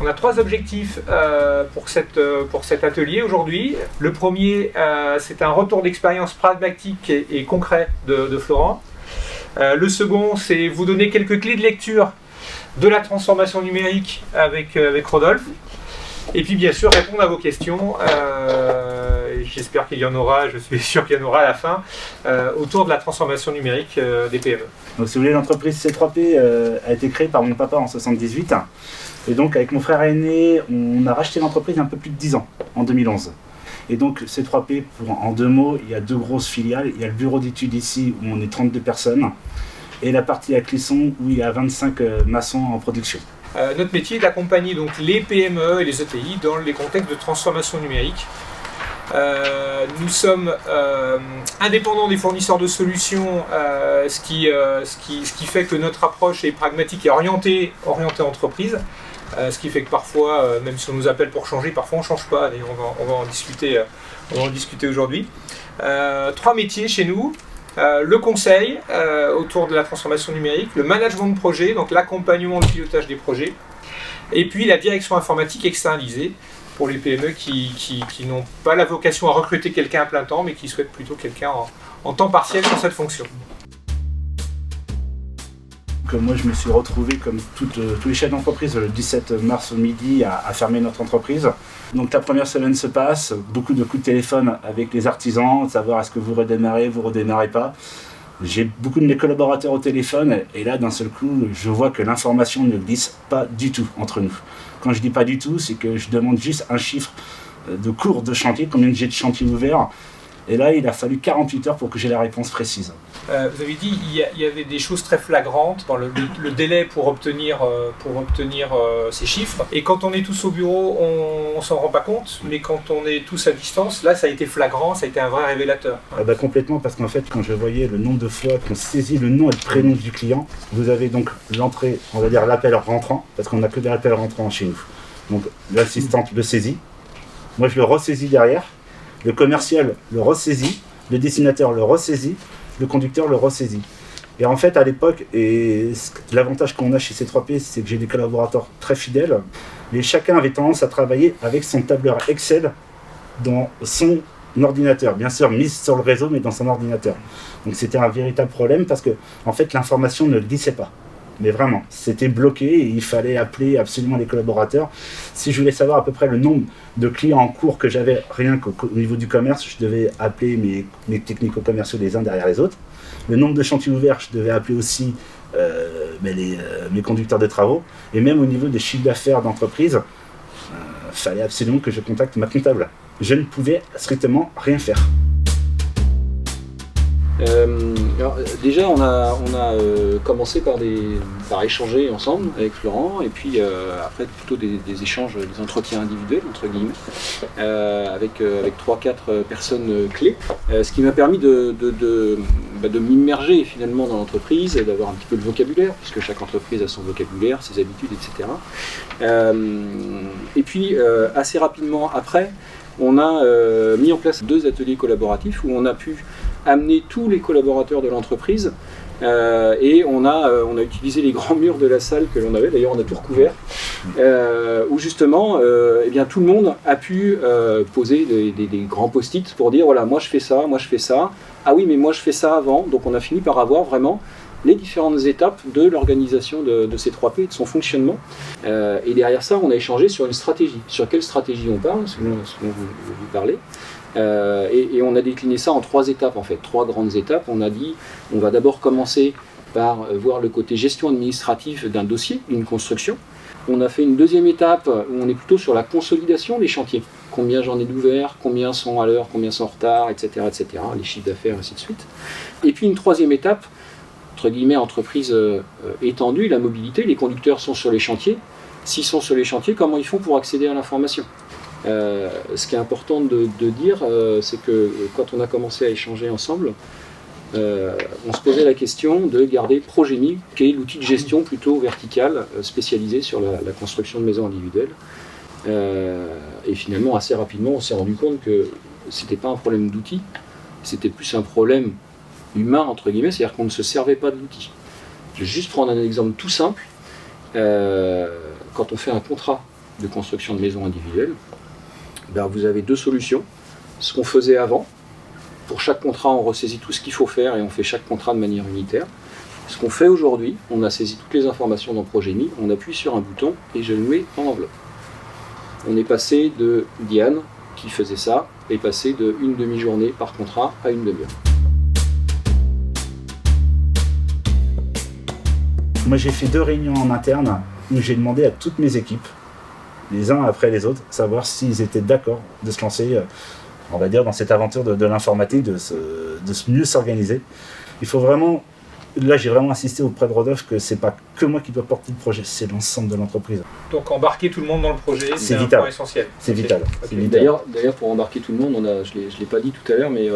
On a 3 objectifs pour cet atelier aujourd'hui. Le premier, c'est un retour d'expérience pragmatique et concret de Florent. Le second, c'est vous donner quelques clés de lecture de la transformation numérique avec Rodolphe. Et puis bien sûr répondre à vos questions, j'espère qu'il y en aura, je suis sûr qu'il y en aura à la fin, autour de la transformation numérique des PME. Donc si vous voulez, l'entreprise C3P a été créée par mon papa en 1978. Et donc avec mon frère aîné, on a racheté l'entreprise il y a un peu plus de 10 ans, en 2011. Et donc C3P, en 2 mots, il y a 2 grosses filiales. Il y a le bureau d'études ici où on est 32 personnes. Et la partie à Clisson où il y a 25 maçons en production. Notre métier est d'accompagner donc les PME et les ETI dans les contextes de transformation numérique. Nous sommes indépendants des fournisseurs de solutions, ce qui fait que notre approche est pragmatique et orientée entreprise. Ce qui fait que parfois, même si on nous appelle pour changer, parfois on ne change pas. D'ailleurs, on va en discuter aujourd'hui. 3 métiers chez nous. Le conseil autour de la transformation numérique, le management de projet, donc l'accompagnement, le pilotage des projets, et puis la direction informatique externalisée pour les PME qui n'ont pas la vocation à recruter quelqu'un à plein temps, mais qui souhaitent plutôt quelqu'un en temps partiel sur cette fonction. Moi, je me suis retrouvé, comme tous les chefs d'entreprise, le 17 mars au midi à fermer notre entreprise. Donc la première semaine se passe, beaucoup de coups de téléphone avec les artisans, savoir est-ce que vous redémarrez pas. J'ai beaucoup de mes collaborateurs au téléphone et là, d'un seul coup, je vois que l'information ne glisse pas du tout entre nous. Quand je dis pas du tout, c'est que je demande juste un chiffre de cours de chantier, combien j'ai de chantiers ouverts. Et là, il a fallu 48 heures pour que j'ai la réponse précise. Vous avez dit il y avait des choses très flagrantes dans le délai pour obtenir ces chiffres. Et quand on est tous au bureau, on s'en rend pas compte. Mais quand on est tous à distance, là, ça a été flagrant, ça a été un vrai révélateur. Complètement, parce qu'en fait, quand je voyais le nombre de fois qu'on saisit le nom et le prénom du client, vous avez donc l'entrée, on va dire l'appel rentrant, parce qu'on n'a que des appels rentrants chez nous. Donc l'assistante le saisit, moi je le ressaisis derrière. Le commercial le ressaisit, le dessinateur le ressaisit, le conducteur le ressaisit. Et en fait, à l'époque, et l'avantage qu'on a chez C3P, c'est que j'ai des collaborateurs très fidèles, mais chacun avait tendance à travailler avec son tableur Excel dans son ordinateur. Bien sûr, mis sur le réseau, mais dans son ordinateur. Donc c'était un véritable problème parce que, en fait, l'information ne glissait pas. Mais vraiment, c'était bloqué et il fallait appeler absolument les collaborateurs. Si je voulais savoir à peu près le nombre de clients en cours que j'avais, rien qu'au niveau du commerce, je devais appeler mes technico-commerciaux les uns derrière les autres. Le nombre de chantiers ouverts, je devais appeler aussi mes conducteurs de travaux. Et même au niveau des chiffres d'affaires d'entreprise, il fallait absolument que je contacte ma comptable. Je ne pouvais strictement rien faire. Alors, déjà, on a commencé par échanger ensemble avec Florent, et puis après plutôt des échanges, des entretiens individuels entre guillemets, avec 3-4 personnes clés, ce qui m'a permis de m'immerger finalement dans l'entreprise et d'avoir un petit peu le vocabulaire, puisque chaque entreprise a son vocabulaire, ses habitudes, etc. Et puis assez rapidement après, on a mis en place 2 ateliers collaboratifs où on a pu amener tous les collaborateurs de l'entreprise et on a utilisé les grands murs de la salle que l'on avait, d'ailleurs on a tout recouvert, où justement tout le monde a pu poser des grands post-it pour dire voilà, moi je fais ça, ah oui mais moi je fais ça avant. Donc on a fini par avoir vraiment les différentes étapes de l'organisation de C3P et de son fonctionnement. Et derrière ça, on a échangé sur une stratégie. Sur quelle stratégie on parle, selon ce dont vous parlez. Et on a décliné ça en 3 étapes, en fait, 3 grandes étapes. On a dit, on va d'abord commencer par voir le côté gestion administrative d'un dossier, d'une construction. On a fait une deuxième étape où on est plutôt sur la consolidation des chantiers. Combien j'en ai d'ouverts, combien sont à l'heure, combien sont en retard, etc., les chiffres d'affaires, ainsi de suite. Et puis une troisième étape, entre guillemets, entreprise étendue, la mobilité, les conducteurs sont sur les chantiers. S'ils sont sur les chantiers, comment ils font pour accéder à l'information ? Ce qui est important de dire, c'est que quand on a commencé à échanger ensemble, on se posait la question de garder Progénie, qui est l'outil de gestion plutôt vertical, spécialisé sur la construction de maisons individuelles. Et finalement, assez rapidement, on s'est rendu compte que c'était pas un problème d'outil, c'était plus un problème humain, entre guillemets, c'est-à-dire qu'on ne se servait pas de l'outil. Je vais juste prendre un exemple tout simple. Quand on fait un contrat de construction de maisons individuelles, ben, vous avez deux solutions. Ce qu'on faisait avant, pour chaque contrat, on ressaisit tout ce qu'il faut faire et on fait chaque contrat de manière unitaire. Ce qu'on fait aujourd'hui, on a saisi toutes les informations dans Progénie, on appuie sur un bouton et je le mets en enveloppe. On est passé de Diane, qui faisait ça, est passé de une demi-journée par contrat à une demi-heure. Moi, j'ai fait 2 réunions en interne où j'ai demandé à toutes mes équipes, les uns après les autres, savoir s'ils étaient d'accord de se lancer, on va dire, dans cette aventure de l'informatique, de mieux s'organiser. Il faut vraiment, là j'ai vraiment insisté auprès de Rodolphe que c'est pas que moi qui dois porter le projet, c'est l'ensemble de l'entreprise. Donc embarquer tout le monde dans le projet, c'est un vital. point essentiel. C'est vital. Okay. C'est vital. D'ailleurs, pour embarquer tout le monde, je ne l'ai pas dit tout à l'heure, mais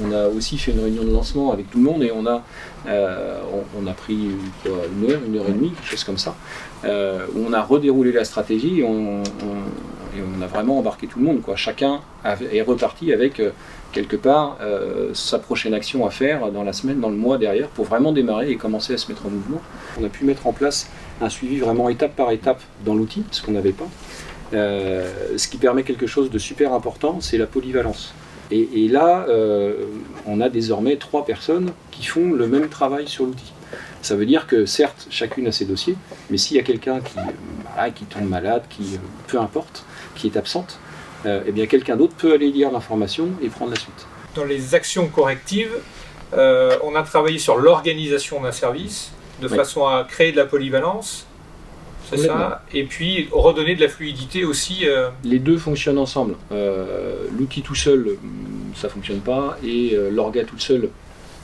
on a aussi fait une réunion de lancement avec tout le monde et on a pris une heure et demie, quelque chose comme ça, où on a redéroulé la stratégie et on a vraiment embarqué tout le monde, quoi. Chacun est reparti avec quelque part sa prochaine action à faire dans la semaine, dans le mois derrière, pour vraiment démarrer et commencer à se mettre en mouvement. On a pu mettre en place un suivi vraiment étape par étape dans l'outil, ce qu'on n'avait pas. Ce qui permet quelque chose de super important, c'est la polyvalence. Et là, on a désormais 3 personnes qui font le même travail sur l'outil. Ça veut dire que certes, chacune a ses dossiers, mais s'il y a quelqu'un qui tombe malade, peu importe, qui est absente, eh bien quelqu'un d'autre peut aller lire l'information et prendre la suite. Dans les actions correctives, on a travaillé sur l'organisation d'un service, de façon à créer de la polyvalence, c'est ça, et puis redonner de la fluidité aussi. Les deux fonctionnent ensemble. L'outil tout seul, ça ne fonctionne pas, et l'orga tout seul,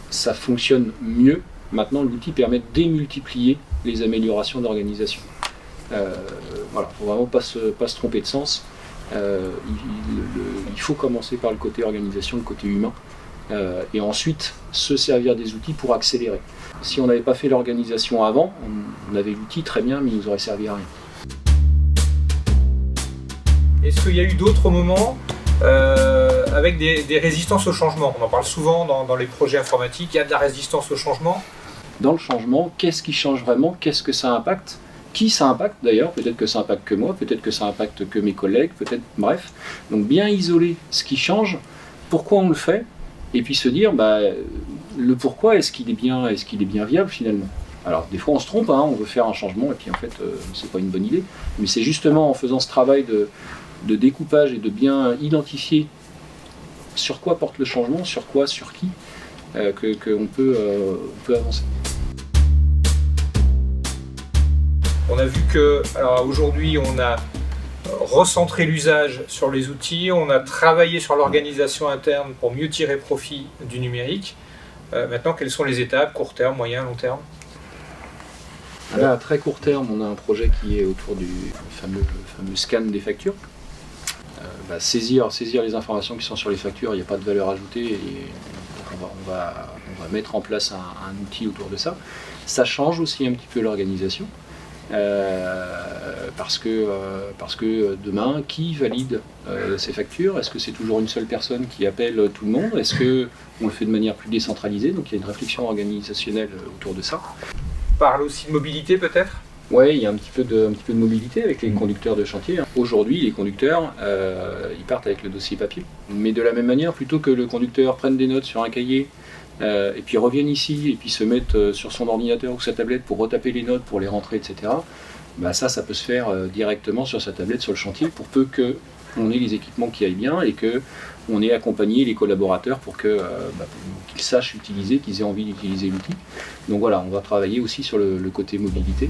ça fonctionne mieux. Maintenant, l'outil permet de démultiplier les améliorations d'organisation. Voilà, faut vraiment pas se tromper de sens. Il faut commencer par le côté organisation, le côté humain, et ensuite se servir des outils pour accélérer. Si on n'avait pas fait l'organisation avant, on avait l'outil très bien, mais il nous aurait servi à rien. Est-ce qu'il y a eu d'autres moments avec des résistances au changement? On en parle souvent dans les projets informatiques, il y a de la résistance au changement. Dans le changement, qu'est-ce qui change vraiment? Qu'est-ce que ça impacte? Qui ça impacte d'ailleurs? Peut-être que ça impacte que moi, peut-être que ça impacte que mes collègues, peut-être, bref. Donc bien isoler ce qui change, pourquoi on le fait, et puis se dire, le pourquoi, est-ce qu'il est bien viable finalement? Alors des fois on se trompe, on veut faire un changement, et puis en fait c'est pas une bonne idée, mais c'est justement en faisant ce travail de découpage et de bien identifier sur quoi porte le changement, sur quoi, sur qui, qu'on peut avancer. On a vu que, alors aujourd'hui, on a recentré l'usage sur les outils, on a travaillé sur l'organisation interne pour mieux tirer profit du numérique. Maintenant, quelles sont les étapes, court terme, moyen, long terme? Là, à très court terme, on a un projet qui est autour du fameux scan des factures. Saisir les informations qui sont sur les factures, il n'y a pas de valeur ajoutée, et on va mettre en place un outil autour de ça. Ça change aussi un petit peu l'organisation. Parce que demain, qui valide ces factures? Est-ce que c'est toujours une seule personne qui appelle tout le monde? Est-ce qu'on le fait de manière plus décentralisée? Donc il y a une réflexion organisationnelle autour de ça. On parle aussi de mobilité peut-être? Oui, il y a un petit peu de mobilité avec les conducteurs de chantier. Aujourd'hui, les conducteurs, ils partent avec le dossier papier. Mais de la même manière, plutôt que le conducteur prenne des notes sur un cahier, et puis reviennent ici et puis se mettent sur son ordinateur ou sa tablette pour retaper les notes, pour les rentrer, etc. Ça peut se faire directement sur sa tablette, sur le chantier, pour peu qu'on ait les équipements qui aillent bien et qu'on ait accompagné les collaborateurs pour qu'ils sachent utiliser, qu'ils aient envie d'utiliser l'outil. Donc voilà, on va travailler aussi sur le côté mobilité.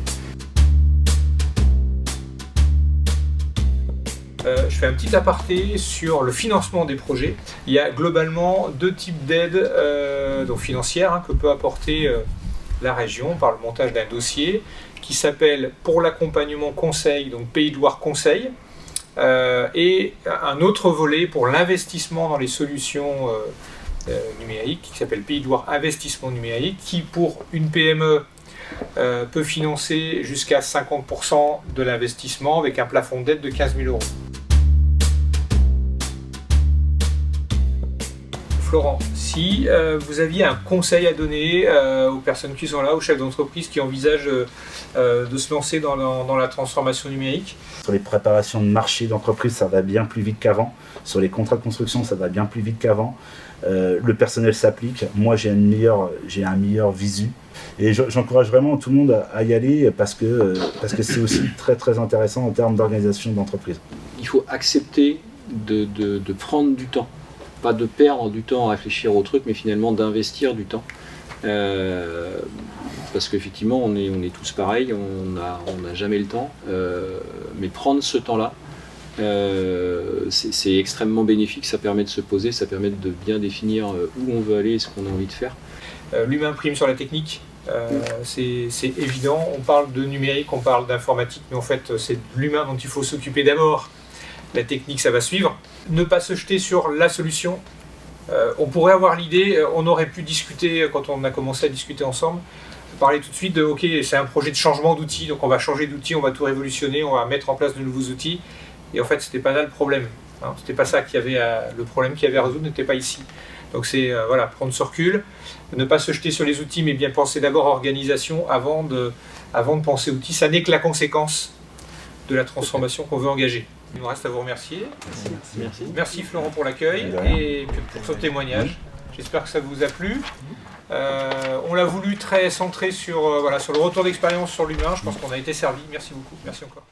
Je fais un petit aparté sur le financement des projets. Il y a globalement 2 types d'aides financières que peut apporter la région par le montage d'un dossier qui s'appelle pour l'accompagnement conseil, donc Pays de Loire Conseil, et un autre volet pour l'investissement dans les solutions numériques qui s'appelle Pays de Loire Investissement Numérique, qui pour une PME peut financer jusqu'à 50% de l'investissement avec un plafond d'aide de 15 000 €. Florent, si vous aviez un conseil à donner aux personnes qui sont là, aux chefs d'entreprise qui envisagent de se lancer dans la transformation numérique. Sur les préparations de marché d'entreprise, ça va bien plus vite qu'avant. Sur les contrats de construction, ça va bien plus vite qu'avant. Le personnel s'applique. Moi, j'ai un meilleur visu. Et j'encourage vraiment tout le monde à y aller parce que c'est aussi très très intéressant en termes d'organisation d'entreprise. Il faut accepter de prendre du temps. Pas de perdre du temps à réfléchir au truc, mais finalement d'investir du temps. Parce qu'effectivement, on est tous pareils, on n'a jamais le temps. Mais prendre ce temps-là, c'est extrêmement bénéfique, ça permet de se poser, ça permet de bien définir où on veut aller et ce qu'on a envie de faire. L'humain prime sur la technique, c'est évident. On parle de numérique, on parle d'informatique, mais en fait, c'est l'humain dont il faut s'occuper d'abord. La technique, ça va suivre. Ne pas se jeter sur la solution. On pourrait avoir l'idée, on aurait pu discuter, quand on a commencé à discuter ensemble, parler tout de suite de ok, c'est un projet de changement d'outils, donc on va changer d'outils, on va tout révolutionner, on va mettre en place de nouveaux outils. Et en fait, c'était pas là le problème. Hein. C'était pas ça qu'il y avait le problème qu'il y avait à résoudre n'était pas ici. Donc c'est voilà, prendre ce recul, ne pas se jeter sur les outils, mais bien penser d'abord organisation avant de penser outils. Ça n'est que la conséquence de la transformation qu'on veut engager. Il nous reste à vous remercier. Merci Florent pour l'accueil et pour ce témoignage. J'espère que ça vous a plu. On l'a voulu très centré sur le retour d'expérience sur l'humain. Je pense qu'on a été servi. Merci beaucoup. Merci encore.